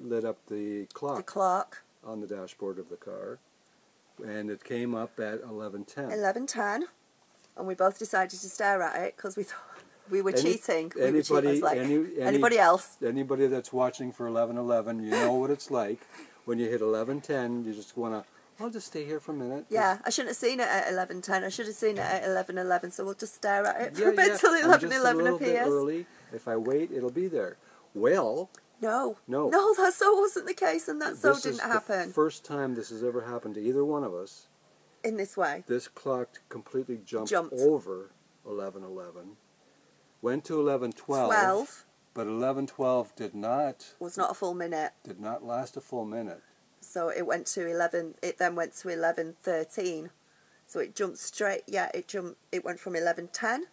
lit up the clock. The clock. On the dashboard of the car, and it came up at 11:10. 11:10, and we both decided to stare at it because we thought we were cheating. Anybody else? Anybody that's watching for 11:11, you know what it's like. When you hit 11:10, you just want to, I'll just stay here for a minute. Yeah, I shouldn't have seen it at 11:10. I should have seen it at 11:11. So we'll just stare at it for a bit till 11:11 appears. Bit early. If I wait, it'll be there. Well. No, that so wasn't the case, and that so didn't happen. This is the first time this has ever happened to either one of us. In this way. This clock completely jumped over 11:11, went to 11:12, but 11:12 did not. Was not a full minute. Did not last a full minute. So it went to 11. It then went to 11:13. So it jumped straight. Yeah, it went from 11:10.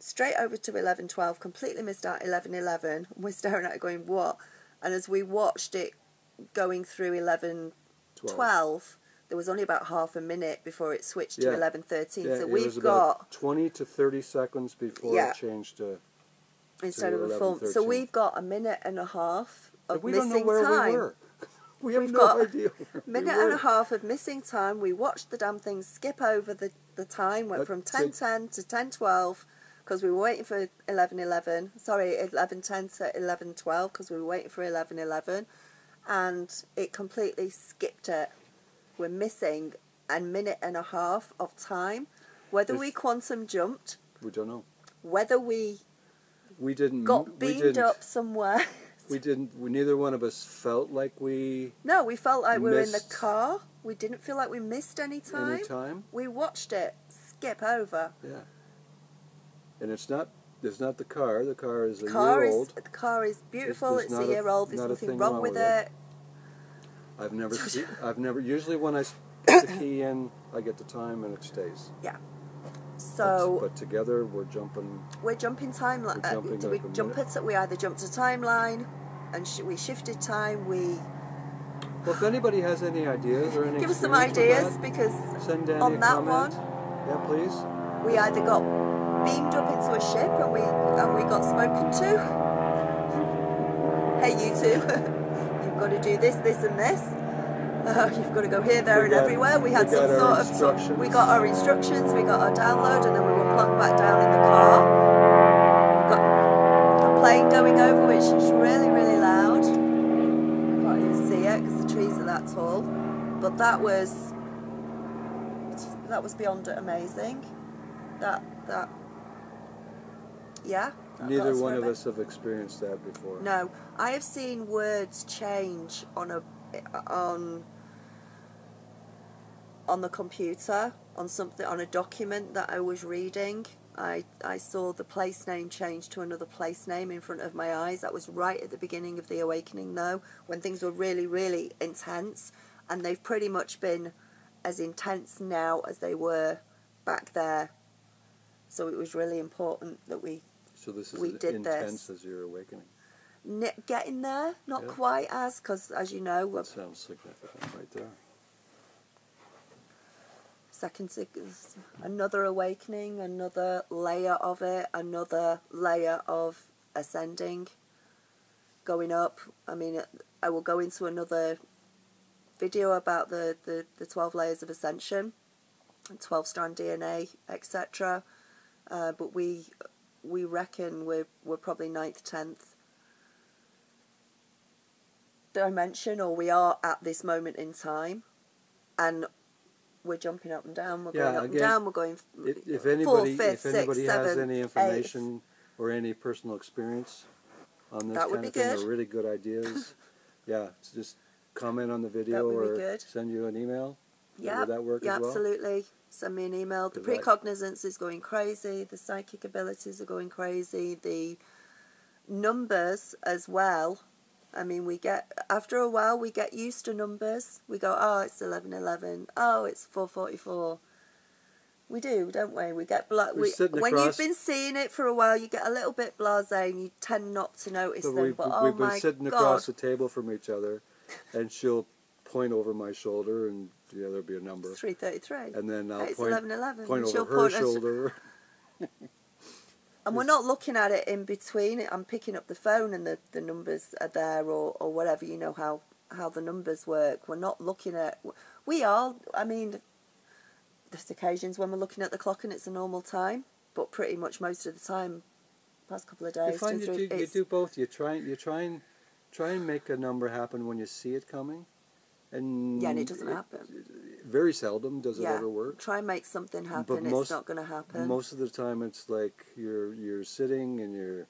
Straight over to 11:12, completely missed out 11:11. We're staring at it going, what? And as we watched it going through 11:12, there was only about half a minute before it switched to 11:13. Yeah, so we've got 20 to 30 seconds before it changed to instead of a full. So we've got a minute and a half of missing time. We don't know where we were. We have no idea where we were. Minute and a half of missing time. We watched the damn thing skip over the time, went from 10:10 to 10:12. Because we were waiting for 11:11, sorry, 11:10 to 11:12, because we were waiting for 11:11, and it completely skipped it. We're missing a minute and a half of time. Whether we quantum jumped, we don't know. Whether we didn't got beamed up somewhere. We didn't. Neither one of us felt like we. No, we felt like we were in the car. We didn't feel like we missed any time. Any time. We watched it skip over. Yeah. And it's not the car. The car is a year old. The car is beautiful. It's a year old. There's nothing wrong with it. I've never. Usually when I put the key in, I get the time and it stays. Yeah. So. But together we're jumping. We're jumping timeline. We either jumped a timeline, and we shifted time. Well, if anybody has any ideas or any give us some ideas because send Danny on that comment. one, yeah, please. We either got beamed up into a ship and we got spoken to. Hey, you two, you've got to do this, this, and this. You've got to go here, there, and everywhere. We had some sort of. We got our instructions. We got our download, and then we were plugged back down in the car. We've got a plane going over, which is really, really loud. I can't even see it because the trees are that tall. But that was beyond amazing. Neither one of us have experienced that before. No, I have seen words change on the computer, on a document that I was reading. I saw the place name change to another place name in front of my eyes. That was right at the beginning of the awakening, though, when things were really, really intense, and they've pretty much been as intense now as they were back there. So it was really important that we did intense as your awakening. Getting there, not quite because as you know, that sounds significant right there. Another awakening, another layer of it, another layer of ascending, going up. I mean, I will go into another video about the 12 layers of ascension, 12-strand DNA, etc. But we reckon we're probably 9th, 10th dimension, or we are at this moment in time, and we're jumping up and down. We're going up and down. We're going. If anybody has any information or any personal experience on this kind of thing, or really good ideas, just comment on the video or send you an email. Yeah, would that work as well? Absolutely. Send me an email. The precognizance is going crazy. The psychic abilities are going crazy. The numbers as well. I mean, after a while, we get used to numbers. We go, oh, it's 11:11. Oh, it's 4:44. We do, don't we? We get when you've been seeing it for a while, you get a little bit blasé and you tend not to notice them. We've been sitting across the table from each other, and she'll point over my shoulder, and there'll be a number. It's 3:33. And then I'll point 11:11. Point over her shoulder. And we're not looking at it in between. I'm picking up the phone and the numbers are there, or whatever, you know how the numbers work. We're not looking at... We are, I mean, there's occasions when we're looking at the clock and it's a normal time, but pretty much most of the time, past couple of days... You find you do both. You try and make a number happen when you see it coming. And it doesn't happen. Very seldom does it ever work. Try and make something happen. It's not going to happen. Most of the time, it's like you're sitting and you're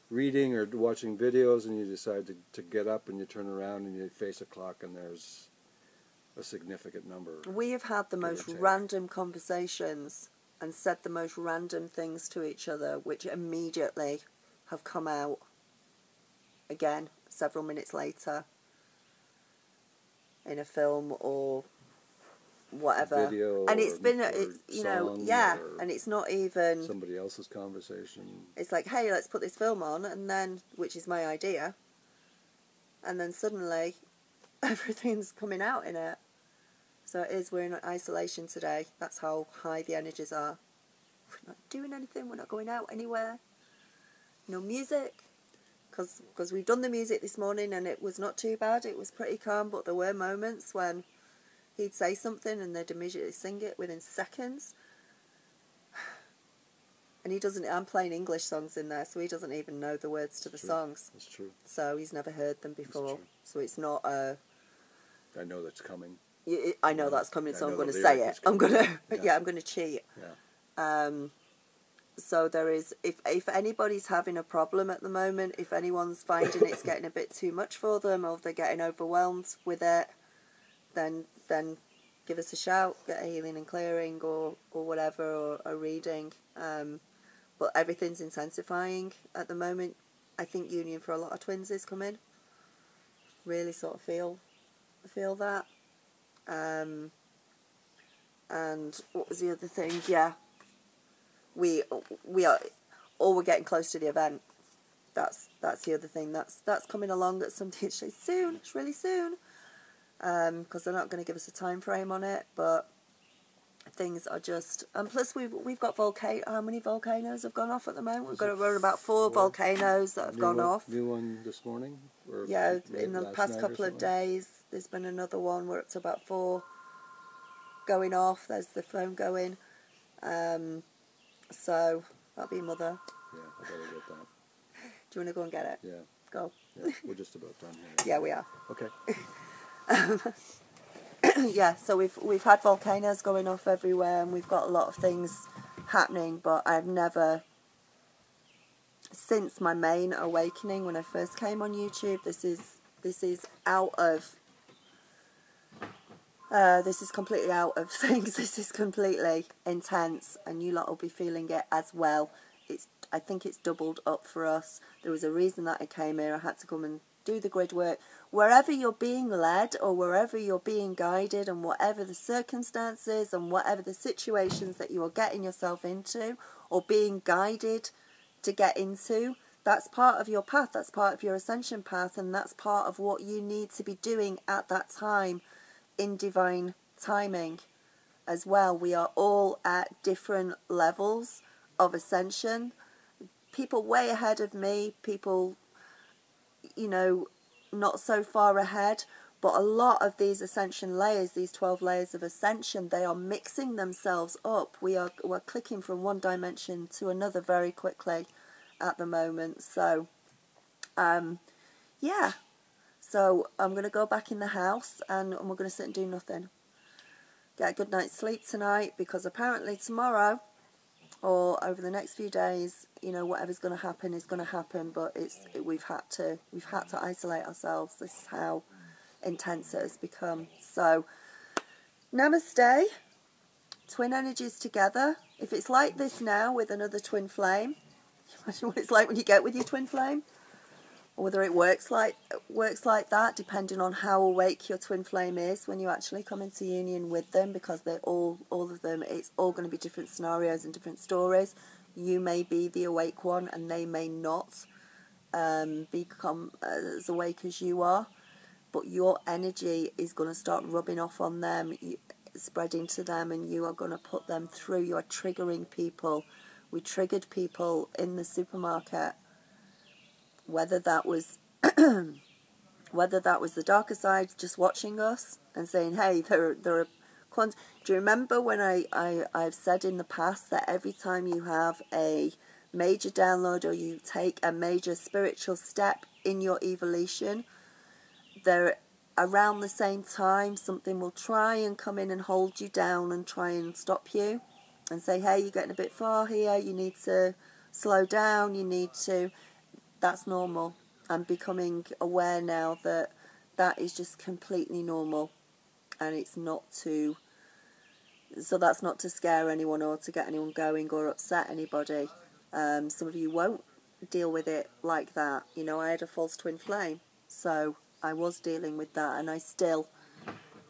reading or watching videos, and you decide to get up and you turn around and you face a clock, and there's a significant number. We have had the most random conversations and said the most random things to each other, which immediately have come out again several minutes later in a film or whatever. Video, and it's been, you know, and it's not even somebody else's conversation. It's like, hey, let's put this film on, and then, which is my idea, and then suddenly everything's coming out in it. So it is, we're in isolation today. That's how high the energies are. We're not doing anything, we're not going out anywhere. No music. Because we've done the music this morning and it was not too bad. It was pretty calm, but there were moments when he'd say something and they'd immediately sing it within seconds. And he doesn't... I'm playing English songs in there, so he doesn't even know the words to the songs. That's true. So he's never heard them before. So it's not a... I know that's coming. I know that's coming, so I'm going to say it. I'm going to... I'm going to cheat. Yeah. So there is, if anybody's having a problem at the moment, if anyone's finding it's getting a bit too much for them, or if they're getting overwhelmed with it, then give us a shout, get a healing and clearing or whatever, or a reading. But everything's intensifying at the moment. I think union for a lot of twins is coming. Really sort of feel that. And what was the other thing? Yeah. We are, or we're getting close to the event. That's the other thing. That's coming along at some stage soon. It's really soon, because they're not going to give us a time frame on it. But things are just, and plus we've got how many volcanoes have gone off at the moment? We've got around about four volcanoes that have gone off. New one this morning. Or in the past couple of days, there's been another one. We're up to about 4 going off. There's the phone going. So, that'll be Mother. Yeah, I better get that. Do you want to go and get it? Yeah. Go. Yeah, we're just about done here. Yeah, we are. Okay. Yeah, so we've had volcanoes going off everywhere, and we've got a lot of things happening, but I've never, since my main awakening when I first came on YouTube, this is out of... this is completely out of things. This is completely intense, and you lot will be feeling it as well. I think it's doubled up for us. There was a reason that I came here. I had to come and do the grid work. Wherever you're being led, or wherever you're being guided, and whatever the circumstances and whatever the situations that you are getting yourself into or being guided to get into, that's part of your path. That's part of your ascension path, and that's part of what you need to be doing at that time in divine timing as well. We are all at different levels of ascension. People way ahead of me, people, you know, not so far ahead, but a lot of these ascension layers, these 12 layers of ascension, they are mixing themselves up. We're clicking from one dimension to another very quickly at the moment. So yeah, so I'm going to go back in the house and we're going to sit and do nothing. Get a good night's sleep tonight, because apparently tomorrow or over the next few days, you know, whatever's going to happen is going to happen, but we've had to isolate ourselves. This is how intense it has become. So namaste, twin energies together. If it's like this now with another twin flame, imagine what it's like when you get with your twin flame, or whether it works like that, depending on how awake your twin flame is when you actually come into union with them, because they're all of them, it's all going to be different scenarios and different stories. You may be the awake one and they may not become as awake as you are, but your energy is going to start rubbing off on them, spreading to them, and you are going to put them through. You are triggering people We triggered people in the supermarket, whether that was whether that was the darker side just watching us and saying, hey, there are cons. Do you remember when I've said in the past that every time you have a major download or you take a major spiritual step in your evolution, there around the same time something will try and come in and hold you down and try and stop you and say, hey, you're getting a bit far here, you need to slow down, you need to... That's normal. I'm becoming aware now that that is just completely normal, and it's not to... So that's not to scare anyone or to get anyone going or upset anybody. Some of you won't deal with it like that. You know, I had a false twin flame, so I was dealing with that, and I still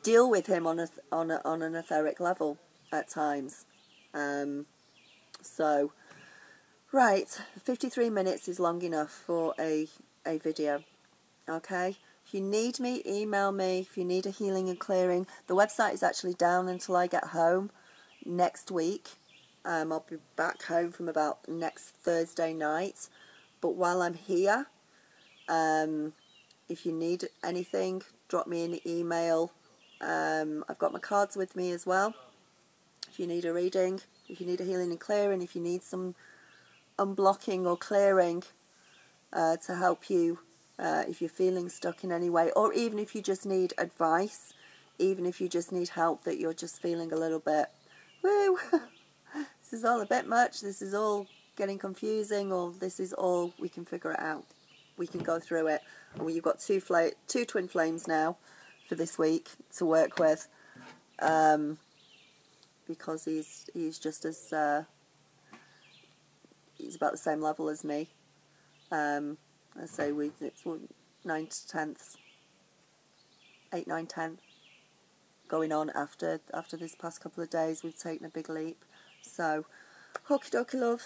deal with him on an etheric level at times. So, right, 53 minutes is long enough for a video. Okay, if you need me, email me. If you need a healing and clearing, the website is actually down until I get home next week. I'll be back home from about next Thursday night. But while I'm here, if you need anything, drop me an email. I've got my cards with me as well. If you need a reading, if you need a healing and clearing, if you need some unblocking or clearing to help you, if you're feeling stuck in any way, or even if you just need advice, even if you just need help, that you're just feeling a little bit, woo, this is all a bit much, this is all getting confusing, or this is all, we can figure it out. We can go through it. And you've got two twin flames now for this week to work with, because he's just as he's about the same level as me. I say it's 9 to 10th, 8, 9, 10 going on after this past couple of days. We've taken a big leap. So, okie dokie, love,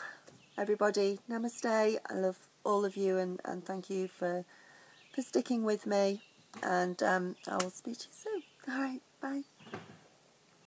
everybody. Namaste. I love all of you, and thank you for sticking with me. And I will speak to you soon. All right, bye.